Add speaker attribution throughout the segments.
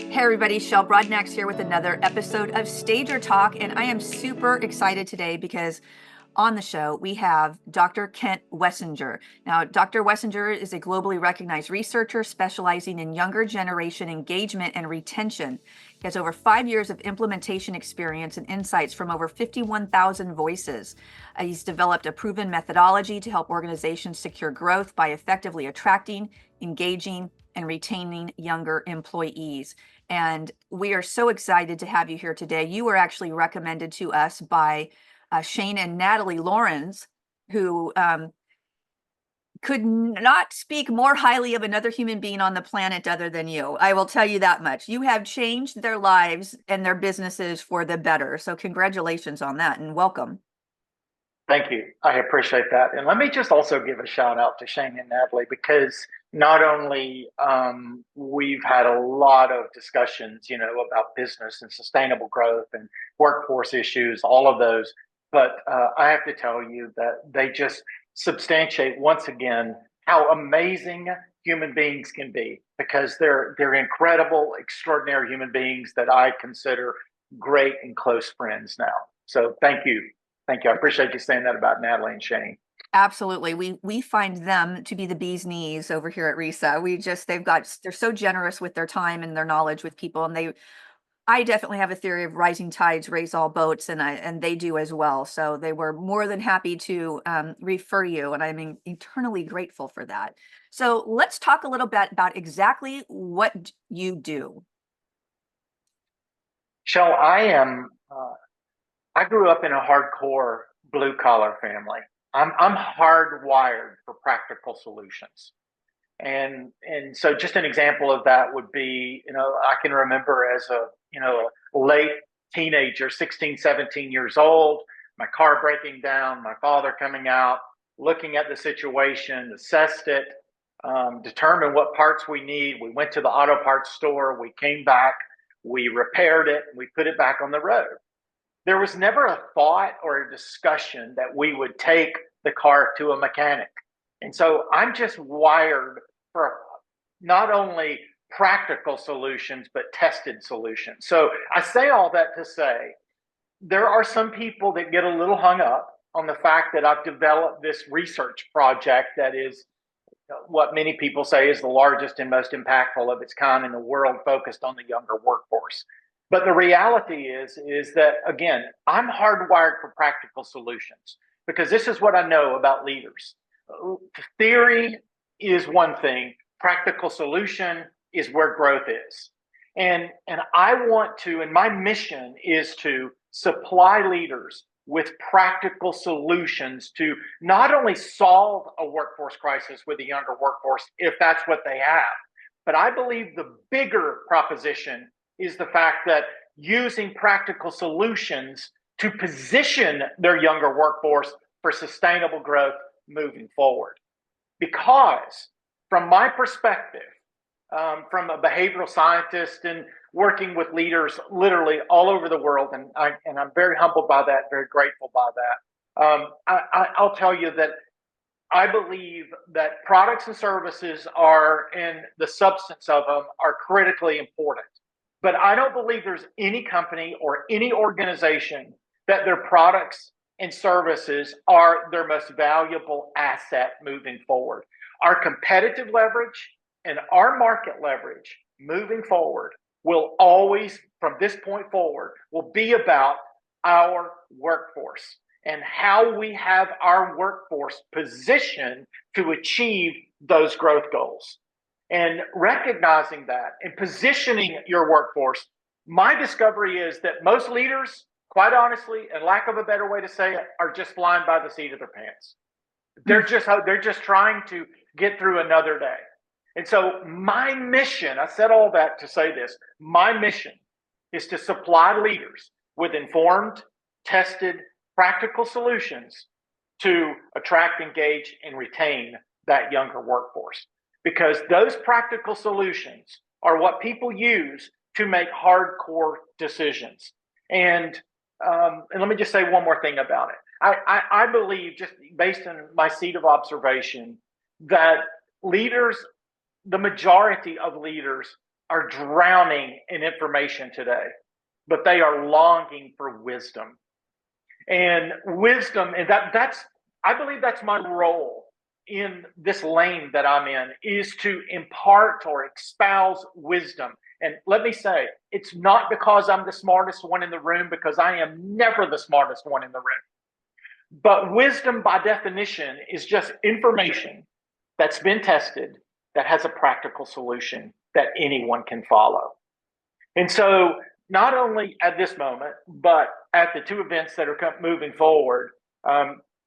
Speaker 1: Hey everybody, Shel Brodnax here with another episode of Stager Talk, and I am super excited today because on the show we have Dr. Kent Wessinger. Now, Dr. Wessinger is a globally recognized researcher specializing in younger generation engagement and retention. He has over 5 years of implementation experience and insights from over 51,000 voices. He's developed a proven methodology to help organizations secure growth by effectively attracting, engaging, and retaining younger employees. And we are so excited to have you here today. You were actually recommended to us by Shane and Natalie Lawrence, who could not speak more highly of another human being on the planet other than you. I will tell you that much. You have changed their lives and their businesses for the better. So congratulations on that and welcome.
Speaker 2: Thank you. I appreciate that. And let me just also give a shout out to Shane and Natalie because not only we've had a lot of discussions, about business and sustainable growth and workforce issues, all of those, but I have to tell you that they just substantiate once again how amazing human beings can be because they're incredible, extraordinary human beings that I consider great and close friends now. So thank you. Thank you. I appreciate you saying that about Natalie and Shane.
Speaker 1: Absolutely. We find them to be the bee's knees over here at RISA. They're so generous with their time and their knowledge with people. And I definitely have a theory of rising tides raise all boats, and they do as well. So they were more than happy to refer you, and I'm eternally grateful for that. So let's talk a little bit about exactly what you do.
Speaker 2: Shell, I grew up in a hardcore blue collar family. I'm hardwired for practical solutions. And so just an example of that would be, I can remember as a late teenager, 16, 17 years old, my car breaking down, my father coming out, looking at the situation, assessed it, determined what parts we need. We went to the auto parts store, we came back, we repaired it, we put it back on the road. There was never a thought or a discussion that we would take the car to a mechanic. And so I'm just wired for not only practical solutions, but tested solutions. So I say all that to say there are some people that get a little hung up on the fact that I've developed this research project that is what many people say is the largest and most impactful of its kind in the world, focused on the younger workforce. But the reality is that, again, I'm hardwired for practical solutions because this is what I know about leaders. Theory is one thing, practical solution is where growth is. And I want to, and my mission is to supply leaders with practical solutions to not only solve a workforce crisis with a younger workforce, if that's what they have, but I believe the bigger proposition is the fact that using practical solutions to position their younger workforce for sustainable growth moving forward. Because from my perspective, from a behavioral scientist and working with leaders literally all over the world, and I'm very humbled by that, very grateful by that. I'll tell you that I believe that products and services are, and the substance of them are critically important. But I don't believe there's any company or any organization that their products and services are their most valuable asset moving forward. Our competitive leverage and our market leverage moving forward will always, from this point forward, will be about our workforce and how we have our workforce positioned to achieve those growth goals. And recognizing that and positioning your workforce, my discovery is that most leaders, quite honestly, and lack of a better way to say it, are just flying by the seat of their pants. They're just trying to get through another day. And so my mission, I said all that to say this, my mission is to supply leaders with informed, tested, practical solutions to attract, engage, and retain that younger workforce. Because those practical solutions are what people use to make hardcore decisions. And let me just say one more thing about it. I believe, just based on my seat of observation, that leaders, the majority of leaders, are drowning in information today, but they are longing for wisdom. And wisdom, and that's I believe that's my role in this lane that I'm in, is to impart or espouse wisdom. And let me say, it's not because I'm the smartest one in the room, because I am never the smartest one in the room. But wisdom, by definition, is just information that's been tested, that has a practical solution that anyone can follow. And so, not only at this moment, but at the two events that are moving forward,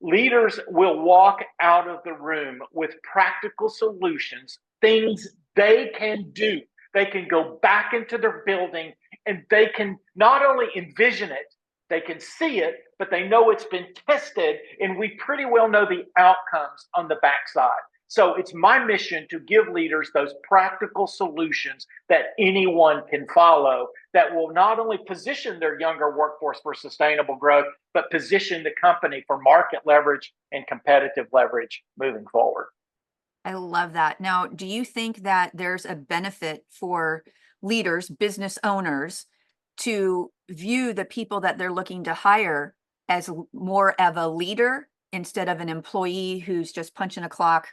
Speaker 2: leaders will walk out of the room with practical solutions, things they can do. They can go back into their building and they can not only envision it, they can see it, but they know it's been tested, and we pretty well know the outcomes on the backside. So it's my mission to give leaders those practical solutions that anyone can follow, that will not only position their younger workforce for sustainable growth, but position the company for market leverage and competitive leverage moving forward.
Speaker 1: I love that. Now, do you think that there's a benefit for leaders, business owners, to view the people that they're looking to hire as more of a leader instead of an employee who's just punching a clock?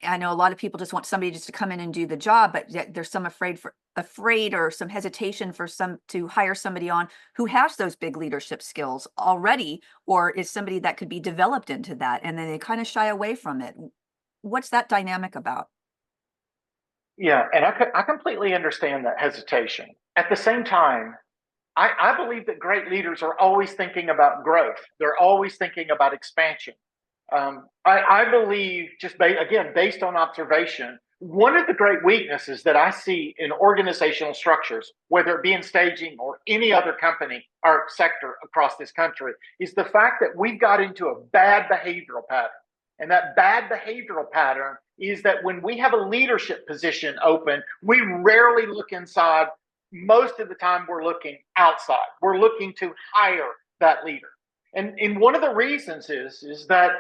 Speaker 1: I know a lot of people just want somebody just to come in and do the job, but yet there's some afraid or some hesitation for some to hire somebody on who has those big leadership skills already, or is somebody that could be developed into that, and then they kind of shy away from it. What's that dynamic about?
Speaker 2: Yeah, and I completely understand that hesitation. At the same time, I believe that great leaders are always thinking about growth. They're always thinking about expansion. I believe, just again, based on observation, one of the great weaknesses that I see in organizational structures, whether it be in staging or any other company or sector across this country, is the fact that we've got into a bad behavioral pattern. And that bad behavioral pattern is that when we have a leadership position open, we rarely look inside. Most of the time, we're looking outside. We're looking to hire that leader. And one of the reasons is that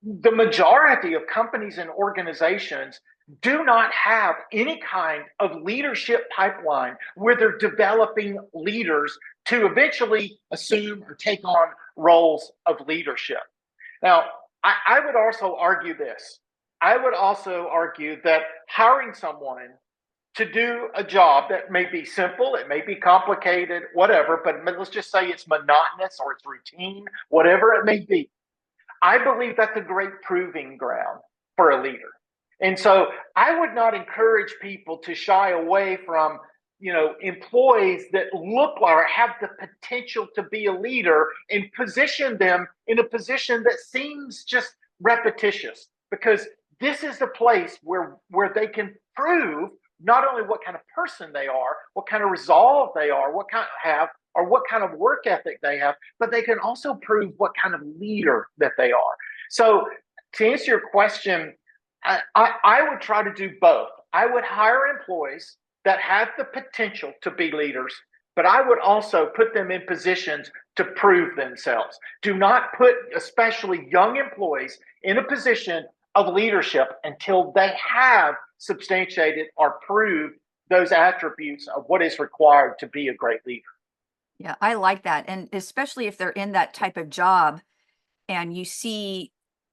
Speaker 2: the majority of companies and organizations do not have any kind of leadership pipeline where they're developing leaders to eventually assume or take on roles of leadership. Now, I would also argue this. I would also argue that hiring someone to do a job that may be simple, it may be complicated, whatever, but let's just say it's monotonous or it's routine, whatever it may be. I believe that's a great proving ground for a leader. And so I would not encourage people to shy away from, employees that look or have the potential to be a leader, and position them in a position that seems just repetitious, because this is the place where they can prove not only what kind of person they are, what kind of resolve they are, what kind of have, or what kind of work ethic they have, but they can also prove what kind of leader that they are. So to answer your question, I would try to do both. I would hire employees that have the potential to be leaders, but I would also put them in positions to prove themselves. Do not put especially young employees in a position of leadership until they have substantiated or proved those attributes of what is required to be a great leader.
Speaker 1: Yeah, I like that. And especially if they're in that type of job and you see,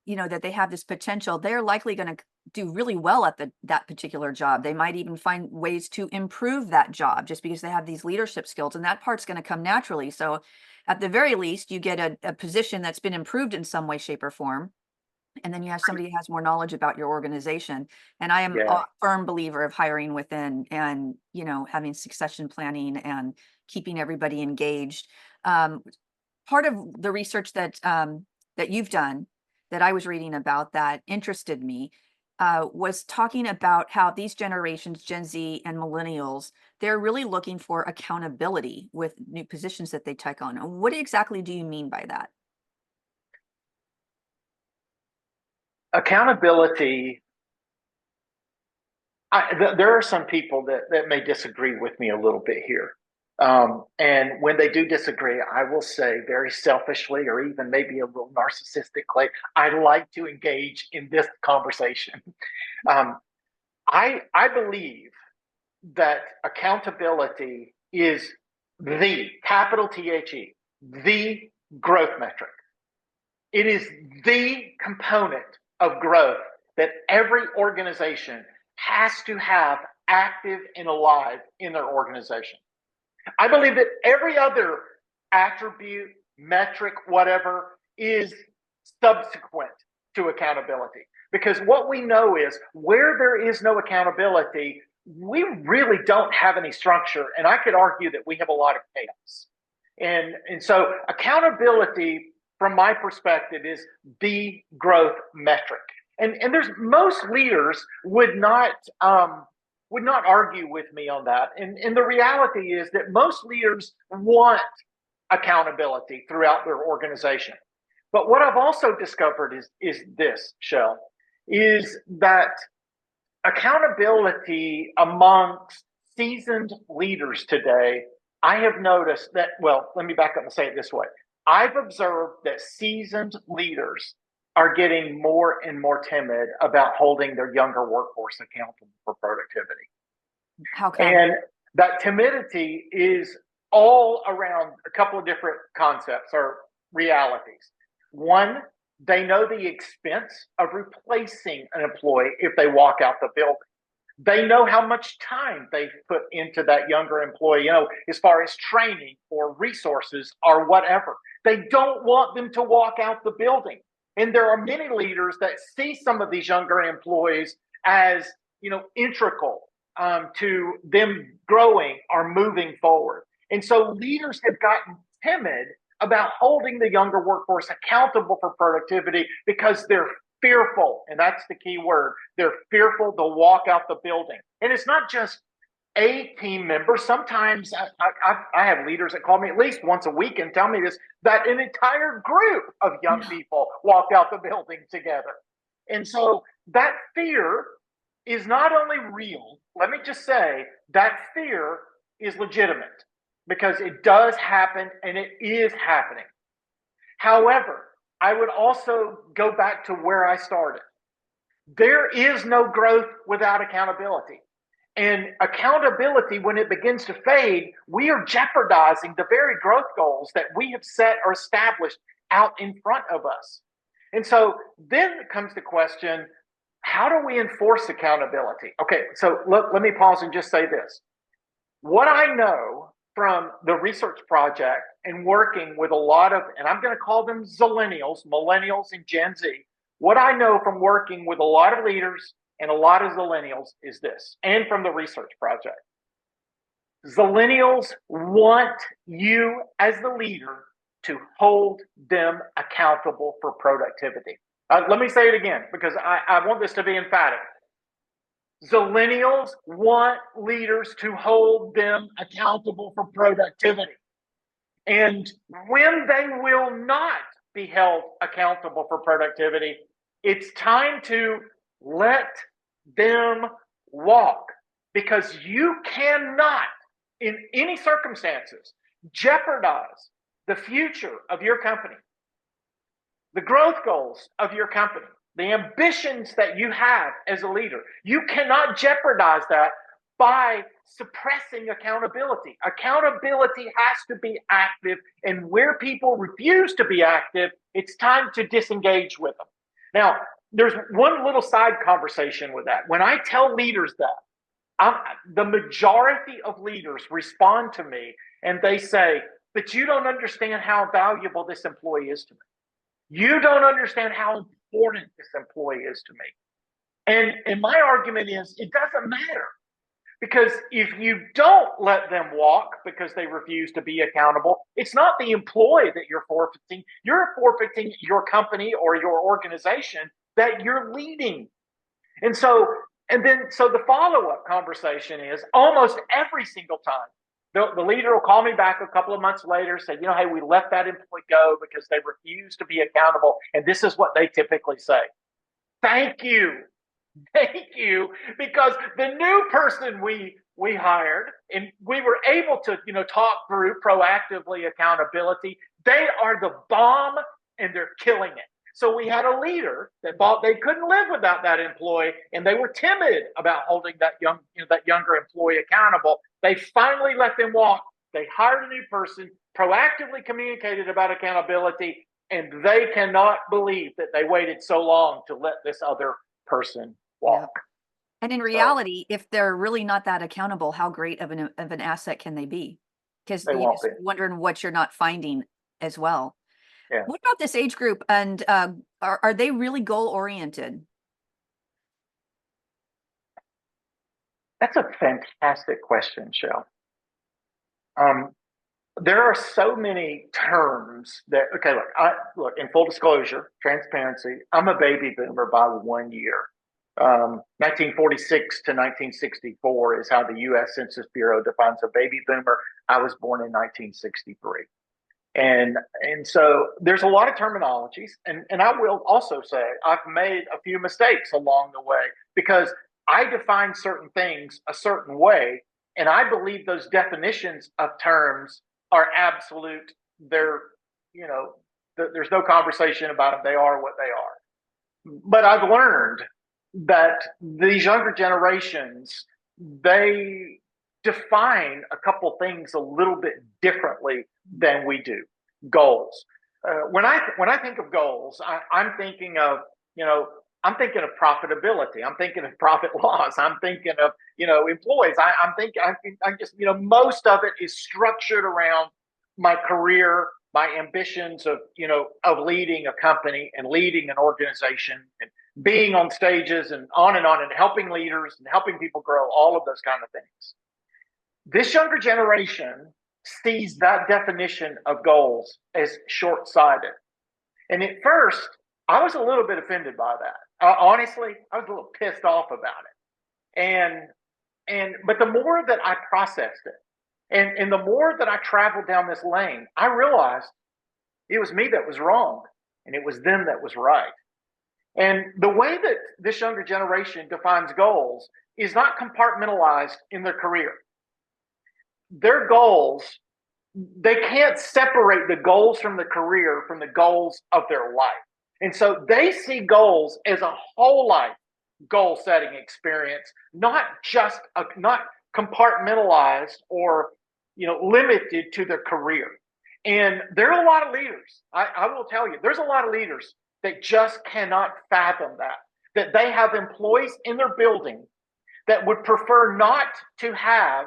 Speaker 1: that they have this potential, they're likely going to do really well at that particular job. They might even find ways to improve that job just because they have these leadership skills, and that part's going to come naturally. So at the very least, you get a position that's been improved in some way, shape, or form. And then you have somebody who has more knowledge about your organization. And I am
Speaker 2: Yeah.
Speaker 1: a firm believer of hiring within, and, having succession planning and keeping everybody engaged. Part of the research that you've done, that I was reading about, that interested me, was talking about how these generations, Gen Z and millennials, they're really looking for accountability with new positions that they take on. What exactly do you mean by that?
Speaker 2: Accountability. There are some people that may disagree with me a little bit here. And when they do disagree, I will say very selfishly, or even maybe a little narcissistically, I like to engage in this conversation. I believe that accountability is the capital THE, the growth metric. It is the component of growth that every organization has to have active and alive in their organization. I believe that every other attribute, metric, whatever, is subsequent to accountability. Because what we know is where there is no accountability, we really don't have any structure. And I could argue that we have a lot of chaos. And so accountability, from my perspective, is the growth metric. And there's most leaders would not argue with me on that. And the reality is that most leaders want accountability throughout their organization. But what I've also discovered is this, Shell, is that accountability amongst seasoned leaders today, I have noticed that, well, let me back up and say it this way. I've observed that seasoned leaders are getting more and more timid about holding their younger workforce accountable for productivity.
Speaker 1: How come?
Speaker 2: And that timidity is all around a couple of different concepts or realities. One, they know the expense of replacing an employee if they walk out the building. They know how much time they've put into that younger employee, as far as training or resources or whatever. They don't want them to walk out the building. And there are many leaders that see some of these younger employees as, integral to them growing or moving forward. And so leaders have gotten timid about holding the younger workforce accountable for productivity because they're fearful, and that's the key word. They're fearful to walk out the building. And it's not just a team member. Sometimes I have leaders that call me at least once a week and tell me this, that an entire group of young people walk out the building together. And so that fear is not only real, let me just say, that fear is legitimate because it does happen and it is happening. However, I would also go back to where I started. There is no growth without accountability. And accountability, when it begins to fade, we are jeopardizing the very growth goals that we have set or established out in front of us. And so then comes the question, how do we enforce accountability? Okay, so let me pause and just say this. What I know from the research project and working with a lot of, and I'm going to call them zillennials, millennials, and Gen Z, what I know from working with a lot of leaders and a lot of zillennials is this, and from the research project. Zillennials want you as the leader to hold them accountable for productivity. Let me say it again, because I want this to be emphatic. Zillennials want leaders to hold them accountable for productivity. And when they will not be held accountable for productivity, it's time to let them walk, because you cannot, in any circumstances, jeopardize the future of your company, the growth goals of your company, the ambitions that you have as a leader. You cannot jeopardize that by suppressing accountability. Accountability has to be active, and where people refuse to be active, it's time to disengage with them. Now, there's one little side conversation with that. When I tell leaders that, the majority of leaders respond to me and they say, but you don't understand how valuable this employee is to me. You don't understand how important this employee is to me. And my argument is, it doesn't matter. Because if you don't let them walk because they refuse to be accountable, it's not the employee that you're forfeiting. You're forfeiting your company or your organization that you're leading. And so the follow-up conversation is almost every single time, the leader will call me back a couple of months later, say, hey, we let that employee go because they refused to be accountable. And this is what they typically say. Thank you. Thank you, because the new person we hired, and we were able to, talk through proactively accountability. They are the bomb, and they're killing it. So we had a leader that thought they couldn't live without that employee, and they were timid about holding that younger employee accountable. They finally let them walk. They hired a new person, proactively communicated about accountability, and they cannot believe that they waited so long to let this other person
Speaker 1: Yeah.
Speaker 2: walk.
Speaker 1: And in
Speaker 2: So
Speaker 1: reality, if they're really not that accountable, how great of an asset can they be? Because
Speaker 2: they
Speaker 1: you're
Speaker 2: won't
Speaker 1: just
Speaker 2: be.
Speaker 1: wondering what you're not finding as well.
Speaker 2: Yeah.
Speaker 1: What about this age group? And are they really goal oriented?
Speaker 2: That's a fantastic question, Shell. Um, there are so many terms that okay, look, in full disclosure, transparency, I'm a baby boomer by 1 year. 1946 to 1964 is how the US Census Bureau defines a baby boomer. I was born in 1963. And so there's a lot of terminologies, and I will also say I've made a few mistakes along the way because I define certain things a certain way, and I believe those definitions of terms are absolute. They're, you know, there's no conversation about them. They are what they are. But I've learned that these younger generations, they define a couple things a little bit differently than we do. Goals. When I think of goals, I'm thinking of, you know, I'm thinking of profitability. I'm thinking of profit loss. I'm thinking of, employees. I'm just, most of it is structured around my career, my ambitions of, of leading a company and leading an organization and being on stages and on and helping leaders and helping people grow, all of those kind of things. This younger generation sees that definition of goals as short sighted. And at first, I was a little bit offended by that. Honestly, I was a little pissed off about it. But the more that I processed it, and the more that I traveled down this lane, I realized it was me that was wrong, and it was them that was right. And the way that this younger generation defines goals is not compartmentalized in their career. Their goals, they can't separate the goals from the career from the goals of their life. And so they see goals as a whole life goal setting experience, not compartmentalized or limited to their career. And there are a lot of leaders. I will tell you, there's a lot of leaders that just cannot fathom that they have employees in their building that would prefer not to have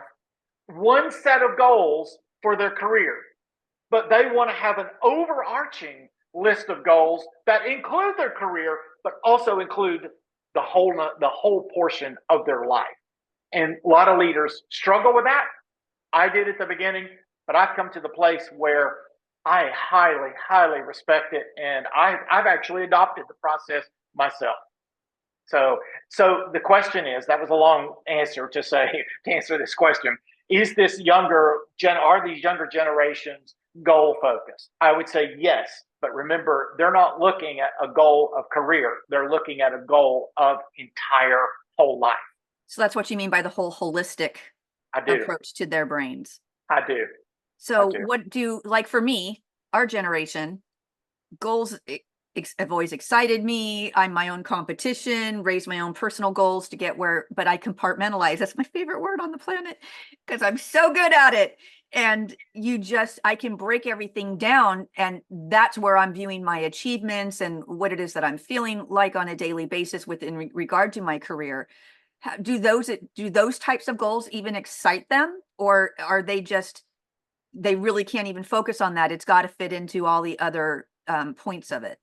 Speaker 2: one set of goals for their career, but they want to have an overarching list of goals that include their career, but also include the whole portion of their life. And a lot of leaders struggle with that. I did at the beginning, but I've come to the place where I highly, highly respect it, and I've actually adopted the process myself. So the question is, that was a long answer to answer this question. Is this are these younger generations goal focused? I would say yes, but remember, they're not looking at a goal of career. They're looking at a goal of entire whole life.
Speaker 1: So that's what you mean by the whole holistic
Speaker 2: I do.
Speaker 1: approach to their brains.
Speaker 2: I do.
Speaker 1: So like for me, our generation, goals have always excited me. I'm my own competition, raise my own personal goals to get where, but I compartmentalize. That's my favorite word on the planet because I'm so good at it. And I can break everything down, and that's where I'm viewing my achievements and what it is that I'm feeling like on a daily basis within regard to my career. Do those types of goals even excite them, or are they really can't even focus on that? It's got to fit into all the other points of it.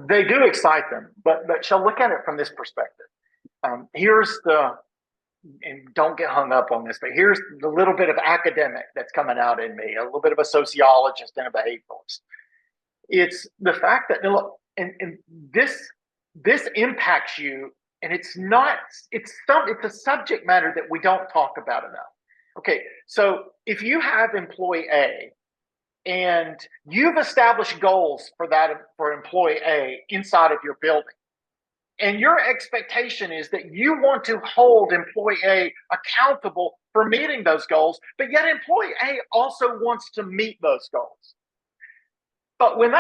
Speaker 2: They do excite them, but shall look at it from this perspective. And don't get hung up on this, but here's the little bit of academic that's coming out in me, a little bit of a sociologist and a behavioralist. It's the fact that, look, and this impacts you, and it's a subject matter that we don't talk about enough. Okay, so if you have employee A and you've established goals for employee A inside of your building, and your expectation is that you want to hold employee A accountable for meeting those goals, but yet employee A also wants to meet those goals. But when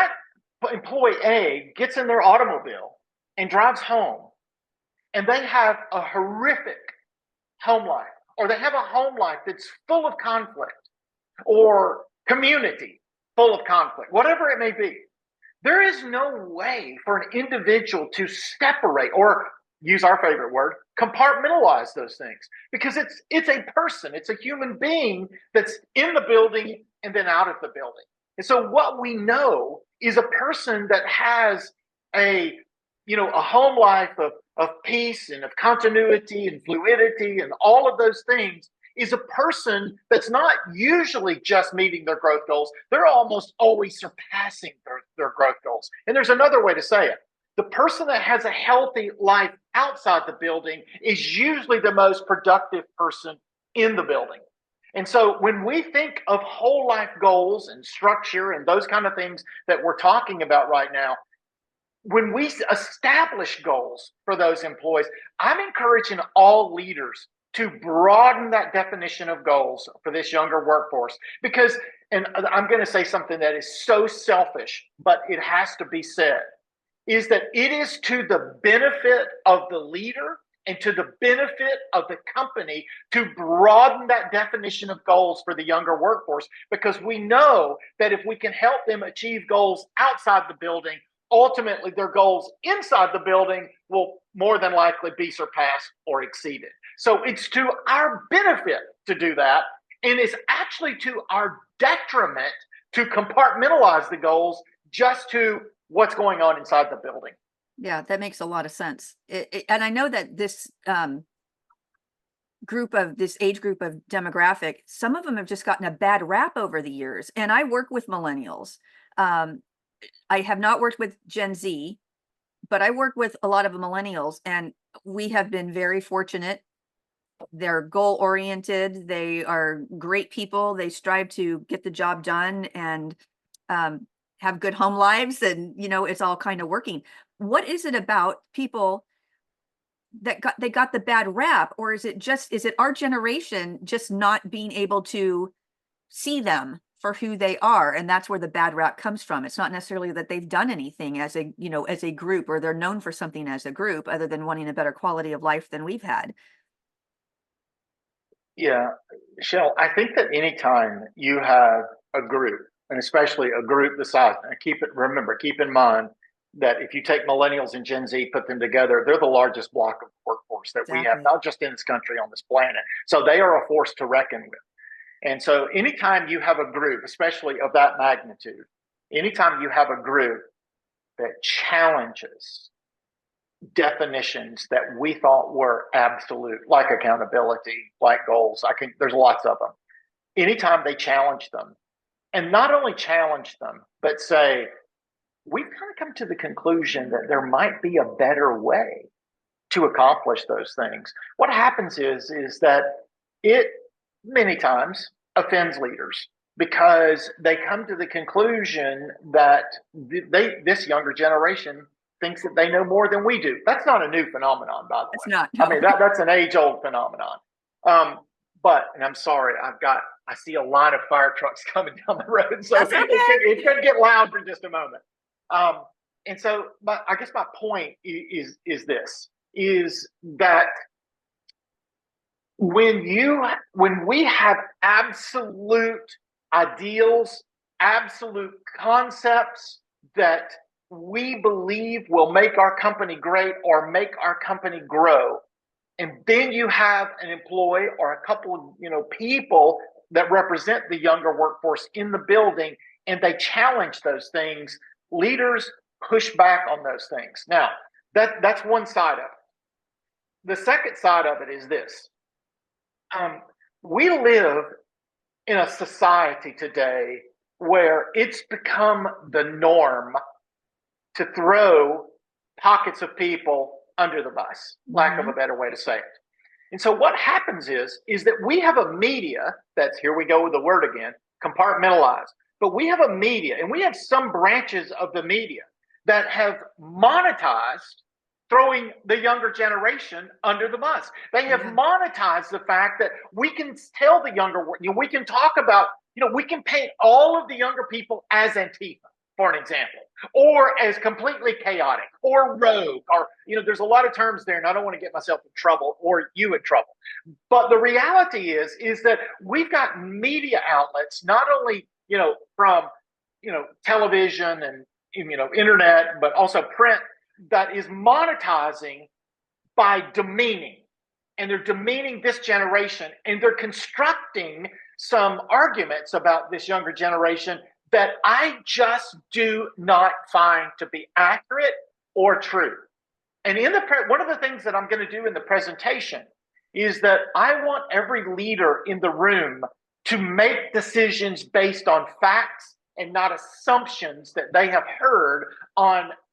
Speaker 2: employee A gets in their automobile and drives home, and they have a horrific home life, or they have a home life that's full of conflict, or community full of conflict, whatever it may be, there is no way for an individual to separate, or use our favorite word, compartmentalize those things, because it's a person, it's a human being that's in the building and then out of the building. And so what we know is a person that has a a home life of peace and of continuity and fluidity and all of those things is a person that's not usually just meeting their growth goals. They're almost always surpassing their growth goals. And there's another way to say it. The person that has a healthy life outside the building is usually the most productive person in the building. And so when we think of whole life goals and structure and those kind of things that we're talking about right now, when we establish goals for those employees, I'm encouraging all leaders to broaden that definition of goals for this younger workforce. Because, and I'm going to say something that is so selfish, but it has to be said, is that it is to the benefit of the leader and to the benefit of the company to broaden that definition of goals for the younger workforce, because we know that if we can help them achieve goals outside the building, ultimately their goals inside the building will more than likely be surpassed or exceeded. So it's to our benefit to do that, and it's actually to our detriment to compartmentalize the goals just to what's going on inside the building.
Speaker 1: Yeah, that makes a lot of sense. And I know that this this age group of demographic, some of them have just gotten a bad rap over the years. And I work with millennials. I have not worked with Gen Z, but I work with a lot of millennials, and we have been very fortunate. They're goal oriented. They are great people. They strive to get the job done and have good home lives. And, it's all kind of working. What is it about people that got the bad rap? Or is it our generation just not being able to see them for who they are? And that's where the bad rap comes from. It's not necessarily that they've done anything as a group, or they're known for something as a group other than wanting a better quality of life than we've had.
Speaker 2: Yeah, Shell, I think that anytime you have a group, and especially a group the size, and keep in mind that if you take millennials and Gen Z, put them together, they're the largest block of workforce that we have,
Speaker 1: Exactly.
Speaker 2: not just in this country, on this planet. So they are a force to reckon with. And so anytime you have a group, especially of that magnitude, anytime you have a group that challenges definitions that we thought were absolute, like accountability, like goals, there's lots of them. Anytime they challenge them, and not only challenge them, but say, we've kind of come to the conclusion that there might be a better way to accomplish those things. What happens is that it many times offends leaders, because they come to the conclusion that this younger generation thinks that they know more than we do. That's not a new phenomenon, by the
Speaker 1: It's
Speaker 2: way.
Speaker 1: not,
Speaker 2: I
Speaker 1: no.
Speaker 2: mean, that's an age-old phenomenon. But, and I'm sorry, I see a line of fire trucks coming down the road, so
Speaker 1: That's okay.
Speaker 2: it could get loud for just a moment. And so, I guess my point is this: is that when we have absolute ideals, absolute concepts that we believe will make our company great or make our company grow, and then you have an employee or a couple of people that represent the younger workforce in the building, and they challenge those things, leaders push back on those things. Now, that's one side of it. The second side of it is this: we live in a society today where it's become the norm to throw pockets of people under the bus, lack of a better way to say it. And so what happens is that we have a media that's, here we go with the word again, compartmentalized. But we have a media, and we have some branches of the media that have monetized throwing the younger generation under the bus. They have monetized the fact that we can tell the younger, we can talk about, we can paint all of the younger people as Antifa. for an example, or as completely chaotic or rogue, or, there's a lot of terms there, and I don't want to get myself in trouble or you in trouble. But the reality is that we've got media outlets, not only, from, television and, internet, but also print, that is monetizing by demeaning. And they're demeaning this generation, and they're constructing some arguments about this younger generation that I just do not find to be accurate or true. And one of the things that I'm going to do in the presentation is that I want every leader in the room to make decisions based on facts and not assumptions that they have heard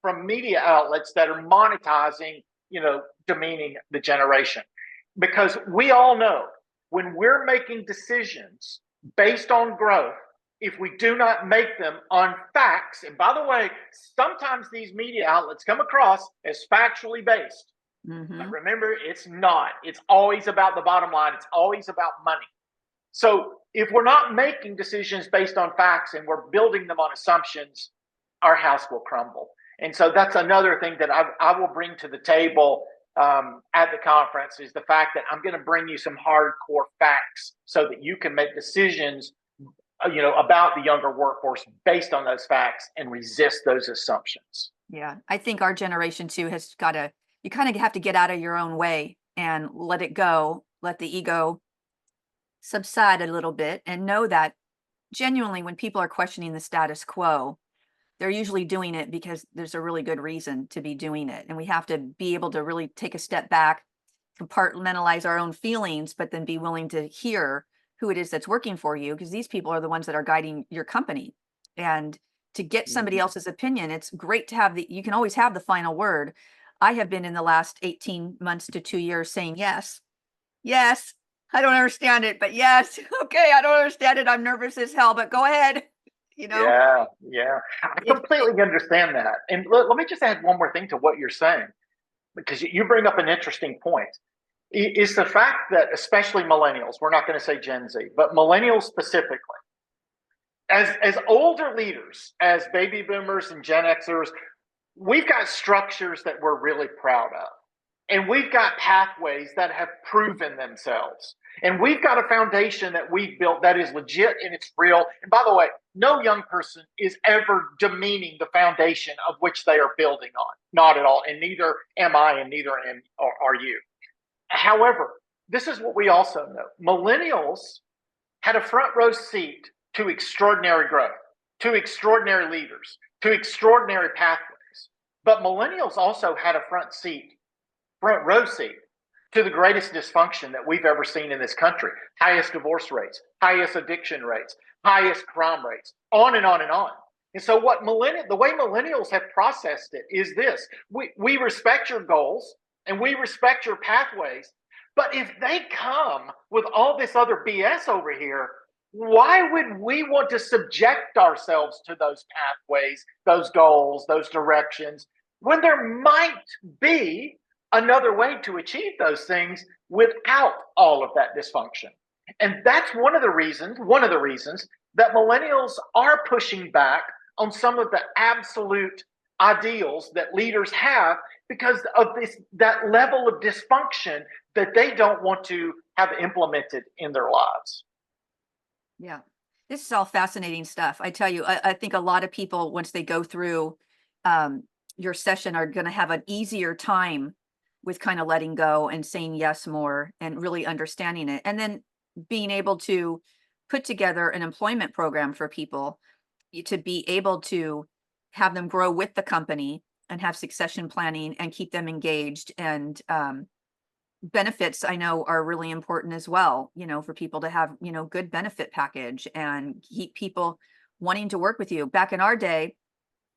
Speaker 2: from media outlets that are monetizing, demeaning the generation. Because we all know when we're making decisions based on growth, if we do not make them on facts, and by the way, sometimes these media outlets come across as factually based.
Speaker 1: Mm-hmm.
Speaker 2: But remember, it's not. It's always about the bottom line. It's always about money. So if we're not making decisions based on facts and we're building them on assumptions, our house will crumble. And so that's another thing that I will bring to the table at the conference, is the fact that I'm going to bring you some hardcore facts so that you can make decisions, about the younger workforce based on those facts and resist those assumptions.
Speaker 1: Yeah, I think our generation too has got to, you kind of have to get out of your own way and let it go, let the ego subside a little bit, and know that genuinely when people are questioning the status quo, they're usually doing it because there's a really good reason to be doing it. And we have to be able to really take a step back, compartmentalize our own feelings, but then be willing to hear who it is that's working for you, because these people are the ones that are guiding your company. And to get somebody else's opinion, it's great to have you can always have the final word. I have been in the last 18 months to 2 years saying, yes, yes, I don't understand it, but yes, okay, I don't understand it. I'm nervous as hell, but go ahead.
Speaker 2: Yeah, I completely understand that. And let me just add one more thing to what you're saying, because you bring up an interesting point. Is the fact that especially millennials, we're not going to say Gen Z, but millennials specifically, as older leaders, as baby boomers and Gen Xers, we've got structures that we're really proud of. And we've got pathways that have proven themselves. And we've got a foundation that we've built that is legit and it's real. And by the way, no young person is ever demeaning the foundation of which they are building on. Not at all. And neither am I, and neither are you. However, this is what we also know. Millennials had a front row seat to extraordinary growth, to extraordinary leaders, to extraordinary pathways. But millennials also had a front row seat to the greatest dysfunction that we've ever seen in this country. Highest divorce rates, highest addiction rates, highest crime rates, on and on and on. And so the way millennials have processed it is this: we respect your goals and we respect your pathways, but if they come with all this other BS over here, why would we want to subject ourselves to those pathways, those goals, those directions, when there might be another way to achieve those things without all of that dysfunction? And that's one of the reasons that millennials are pushing back on some of the absolute ideals that leaders have, because of that level of dysfunction that they don't want to have implemented in their lives.
Speaker 1: Yeah, this is all fascinating stuff. I tell you, I think a lot of people, once they go through your session, are going to have an easier time with kind of letting go and saying yes more and really understanding it. And then being able to put together an employment program for people to be able to have them grow with the company and have succession planning and keep them engaged. And benefits, I know, are really important as well, for people to have, good benefit package and keep people wanting to work with you. Back in our day,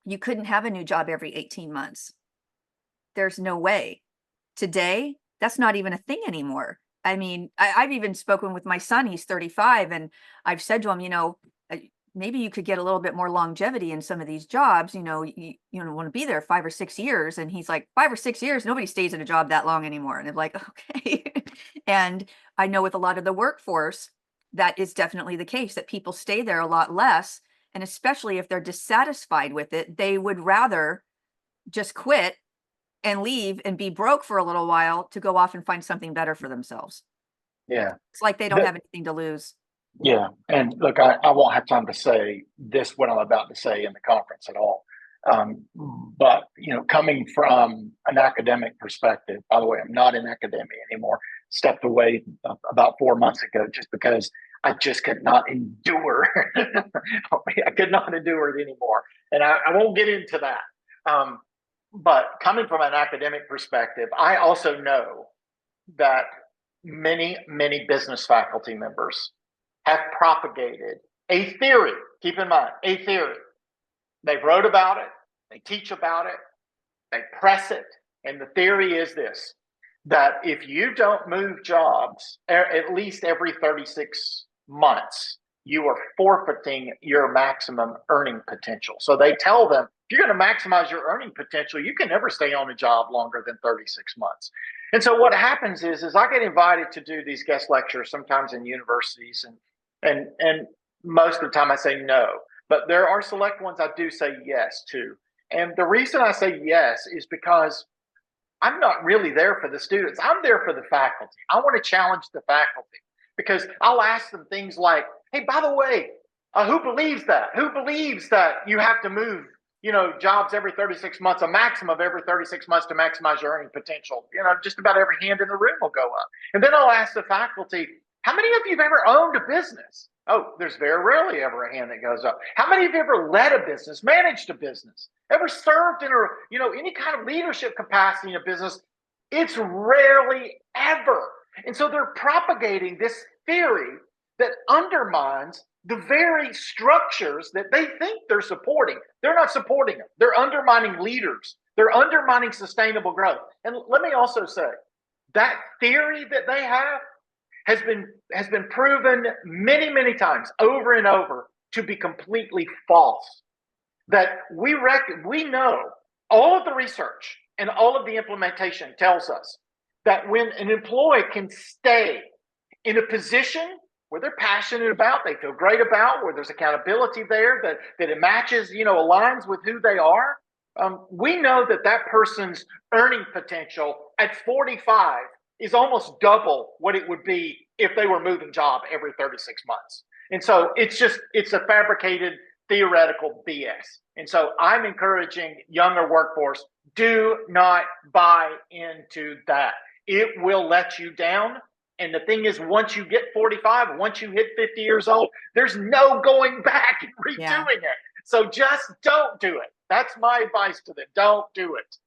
Speaker 1: you couldn't have a new job every 18 months. There's no way. Today, that's not even a thing anymore. I mean, I've even spoken with my son, he's 35, and I've said to him, maybe you could get a little bit more longevity in some of these jobs. You want to be there 5 or 6 years. And he's like, 5 or 6 years, nobody stays in a job that long anymore. And I'm like, okay. And I know with a lot of the workforce, that is definitely the case, that people stay there a lot less. And especially if they're dissatisfied with it, they would rather just quit and leave and be broke for a little while to go off and find something better for themselves.
Speaker 2: Yeah.
Speaker 1: It's like they don't have anything to lose.
Speaker 2: Yeah. And look, I won't have time to say this, what I'm about to say in the conference at all. But, coming from an academic perspective, by the way, I'm not in academia anymore, stepped away about 4 months ago just because I just could not endure. I could not endure it anymore. And I won't get into that. But coming from an academic perspective, I also know that many, many business faculty members have propagated a theory. Keep in mind, a theory. They wrote about it, they teach about it, they press it. And the theory is this, that if you don't move jobs at least every 36 months, you are forfeiting your maximum earning potential. So they tell them, if you're going to maximize your earning potential, you can never stay on a job longer than 36 months. And so what happens is I get invited to do these guest lectures, sometimes in universities, and most of the time I say no. But there are select ones I do say yes to. And the reason I say yes is because I'm not really there for the students. I'm there for the faculty. I want to challenge the faculty because I'll ask them things like, hey, by the way, who believes that? Who believes that you have to move, jobs every 36 months, a maximum of every 36 months to maximize your earning potential? Just about every hand in the room will go up. And then I'll ask the faculty, how many of you have ever owned a business? Oh, there's very rarely ever a hand that goes up. How many of you ever led a business, managed a business, ever served in any kind of leadership capacity in a business? It's rarely ever. And so they're propagating this theory that undermines the very structures that they think they're supporting. They're not supporting them. They're undermining leaders. They're undermining sustainable growth. And let me also say, that theory that they have has been proven many, many times over and over to be completely false. That we know all of the research and all of the implementation tells us that when an employee can stay in a position where they're passionate about, they feel great about, where there's accountability there, that it matches, aligns with who they are, we know that person's earning potential at 45 is almost double what it would be if they were moving job every 36 months. And so it's a fabricated theoretical BS. And so I'm encouraging younger workforce, do not buy into that. It will let you down. And the thing is, once you get 45, once you hit 50 years old, there's no going back and redoing it. So just don't do it. That's my advice to them. Don't do it.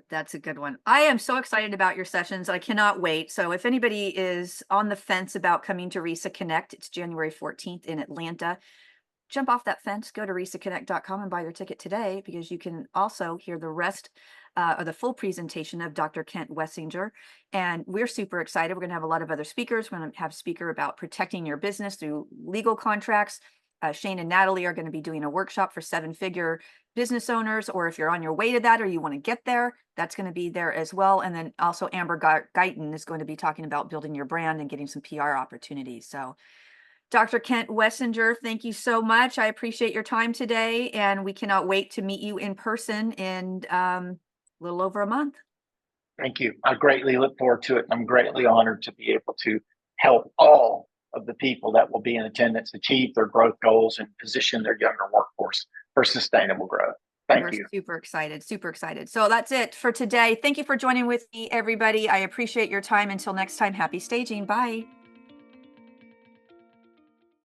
Speaker 1: That's a good one. I am so excited about your sessions. I cannot wait. So if anybody is on the fence about coming to RISA Connect, it's January 14th in Atlanta. Jump off that fence, go to risaconnect.com and buy your ticket today, because you can also hear the rest or the full presentation of Dr. Kent Wessinger. And we're super excited. We're going to have a lot of other speakers. We're going to have a speaker about protecting your business through legal contracts. Shane and Natalie are going to be doing a workshop for 7-figure business owners, or if you're on your way to that or you want to get there, that's going to be there as well. And then also Amber Guyton is going to be talking about building your brand and getting some PR opportunities. So Dr. Kent Wessinger, thank you so much. I appreciate your time today, and we cannot wait to meet you in person in a little over a month.
Speaker 2: Thank you. I greatly look forward to it. I'm greatly honored to be able to help all of the people that will be in attendance achieve their growth goals and position their younger workforce for sustainable growth. Thank you.
Speaker 1: Super excited, super excited. So that's it for today. Thank you for joining with me, everybody. I appreciate your time. Until next time, happy staging. Bye.